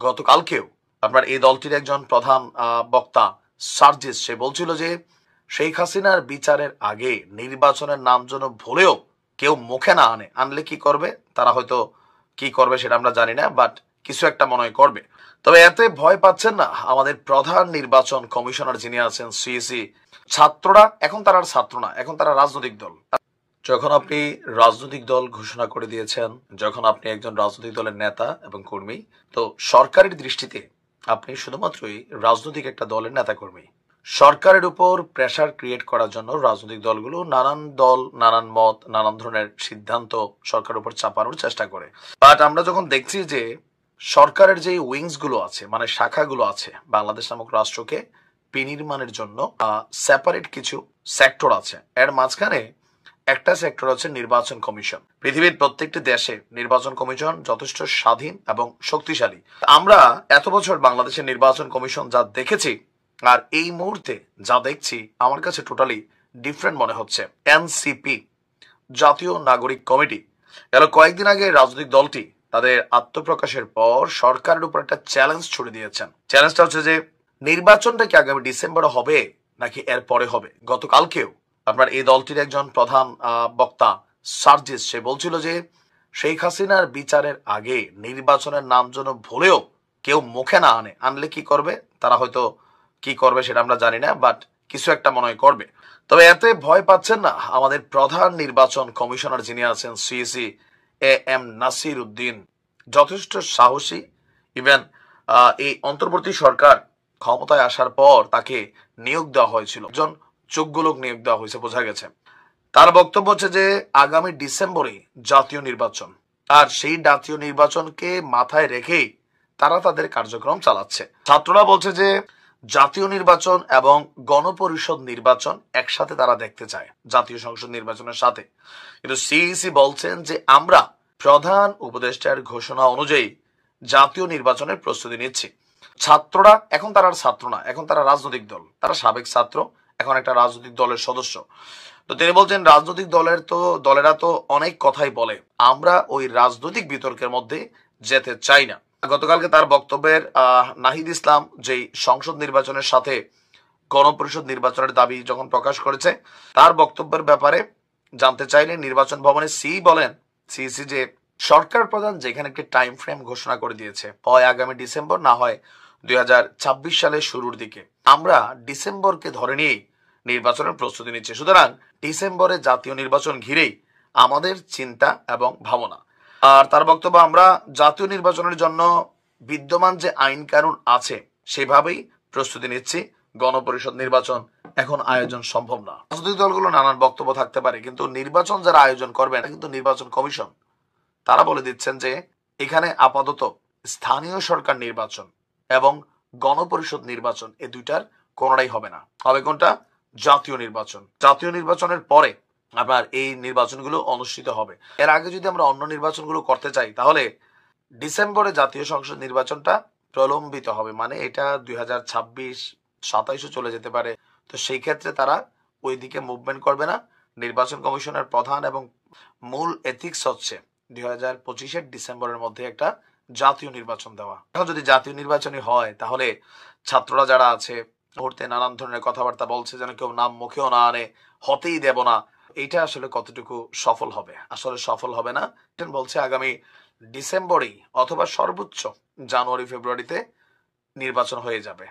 গতকালকেও আপনার এই দলটির একজন প্রধান বক্তা সার্জিস সে বলছিল যে শেখ হাসিনার বিচারের আগে নির্বাচনের নাম যেন ভুলেও কেউ মুখে না আনলে কি করবে তারা হয়তো কি করবে সেটা আমরা জানি না, বাট কিছু একটা মনে হয় করবে। তবে এতে ভয় পাচ্ছেন না আমাদের প্রধান নির্বাচন কমিশনার যিনি আছেন সিইসি। ছাত্ররা এখন তারা আর ছাত্র না, এখন তারা রাজনৈতিক দল। যখন আপনি রাজনৈতিক দল ঘোষণা করে দিয়েছেন, যখন আপনি একজন রাজনৈতিক দলের নেতা এবং কর্মী, তো সরকারের দৃষ্টিতে আপনি শুধুমাত্রই রাজনৈতিক একটা দলের নেতা কর্মী। সরকারের উপর প্রেসার ক্রিয়েট করার জন্য রাজনৈতিক দলগুলো নানান দল, নানান মত, নানান ধরনের সিদ্ধান্ত সরকারের উপর চাপানোর চেষ্টা করে। বাট আমরা যখন দেখছি যে সরকারের যে উইংস গুলো আছে, মানে শাখাগুলো আছে, বাংলাদেশ নামক রাষ্ট্রকে বিনির্মাণের জন্য সেপারেট কিছু সেক্টর আছে। এর মাঝখানে একটা সেক্টর হচ্ছে নির্বাচন কমিশন। পৃথিবীর প্রত্যেকটি দেশে নির্বাচন কমিশন যথেষ্ট স্বাধীন এবং শক্তিশালী। আমরা এত বছর বাংলাদেশের নির্বাচন কমিশন যা দেখেছি আর এই মুহূর্তে যা দেখছি আমার কাছে টোটালি ডিফারেন্ট মনে হচ্ছে। এনসিপি, জাতীয় নাগরিক কমিটি, গেল কয়েকদিন আগে রাজনৈতিক দলটি তাদের আত্মপ্রকাশের পর সরকারের উপর একটা চ্যালেঞ্জ ছুড়ে দিয়েছেন। চ্যালেঞ্জটা হচ্ছে যে নির্বাচনটা কি আগামী ডিসেম্বরে হবে নাকি এর পরে হবে। গতকালকেও আপনার এই দলটির একজন প্রধান বক্তা সার্জিস সে বলছিল যে শেখ হাসিনার বিচারের আগে নির্বাচনের নাম যেন ভুলেও কেউ মুখে না আনলে কি করবে তারা হয়তো কি করবে সেটা আমরা জানি না, বাট কিছু একটা মনে হয় করবে। তবে এতে ভয় পাচ্ছেন না আমাদের প্রধান নির্বাচন কমিশনার যিনি আছেন সিইসি এম নাসির উদ্দিন। যথেষ্ট সাহসী। ইভেন এই অন্তর্বর্তী সরকার ক্ষমতায় আসার পর তাকে নিয়োগ দেওয়া হয়েছিল, একজন যোগ্য লোক নিয়োগ দেওয়া হয়েছে বোঝা গেছে। তার বক্তব্য হচ্ছে যে আগামী ডিসেম্বরে জাতীয় নির্বাচন, আর সেই জাতীয় নির্বাচনকে মাথায় রেখেই তারা তাদের কার্যক্রম চালাচ্ছে। ছাত্ররা বলছে যে জাতীয় নির্বাচন এবং গণপরিষদ নির্বাচন একসাথে তারা দেখতে চায় জাতীয় সংসদ নির্বাচনের সাথে। কিন্তু সিইসি বলছেন যে আমরা প্রধান উপদেষ্টার ঘোষণা অনুযায়ী জাতীয় নির্বাচনের প্রস্তুতি নিচ্ছি। ছাত্ররা এখন তারা আর ছাত্র না, এখন তারা রাজনৈতিক দল। তারা সাবেক ছাত্র, এখন একটা রাজনৈতিক দলের সদস্য। তো তিনি বলছেন রাজনৈতিক দলেরা তো অনেক কথাই বলে, আমরা ওই রাজনৈতিক বিতর্কের মধ্যে যেতে চাই না। গতকালকে তার বক্তব্যের নাহিদ ইসলাম যেই সংসদ নির্বাচনের সাথে গণপরিষদ নির্বাচনের দাবি যখন প্রকাশ করেছে, তার বক্তব্যের ব্যাপারে জানতে চাইলে নির্বাচন ভবনে সিইসি যে সরকার প্রধান যেখানে একটি টাইম ফ্রেম ঘোষণা করে দিয়েছে, হয় আগামী ডিসেম্বর না হয় 2026 সালের শুরুর দিকে, আমরা ডিসেম্বরকে ধরে নিয়েই নির্বাচনের প্রস্তুতি নিচ্ছি। সুতরাং ডিসেম্বরে জাতীয় নির্বাচন ঘিরেই আমাদের চিন্তা এবং ভাবনা। আর তার বক্তব্য আমরা জাতীয় নির্বাচনের জন্য বিদ্যমান যে আইন কানুন আছে সেভাবেই প্রস্তুতি নিচ্ছি। গণপরিষদ নির্বাচন এখন আয়োজন সম্ভব না। রাজনৈতিক দলগুলো নানান বক্তব্য থাকতে পারে, কিন্তু নির্বাচন যারা আয়োজন করবে না কিন্তু নির্বাচন কমিশন, তারা বলে দিচ্ছেন যে এখানে আপাতত স্থানীয় সরকার নির্বাচন এবং গণপরিষদ নির্বাচন এই দুইটার কোনটাই হবে না। হবে কোনটা? জাতীয় নির্বাচন। জাতীয় নির্বাচনের পরে আপনার এই নির্বাচনগুলো অনুষ্ঠিত হবে। এর আগে যদি আমরা অন্য নির্বাচনগুলো করতে চাই তাহলে ডিসেম্বরে জাতীয় সংসদ নির্বাচনটা প্রলম্বিত হবে, মানে এটা 2026-27 চলে যেতে পারে। তো সেই ক্ষেত্রে তারা ওই দিকে মুভমেন্ট করবে না। নির্বাচন কমিশনের প্রধান এবং মূল এথিক্স হচ্ছে 2025 ডিসেম্বরের মধ্যে একটা জাতীয় নির্বাচন দেওয়া। এখন যদি জাতীয় নির্বাচনই হয় তাহলে ছাত্ররা যারা আছে মুহূর্তে নানান ধরনের কথাবার্তা বলছে যেন কেউ নাম মুখেও না আনে, হতেই দেব না। এইটা আসলে কতটুকু সফল হবে? আসলে সফল হবে না। বলছে আগামী ডিসেম্বরেই অথবা সর্বোচ্চ জানুয়ারি ফেব্রুয়ারিতে নির্বাচন হয়ে যাবে।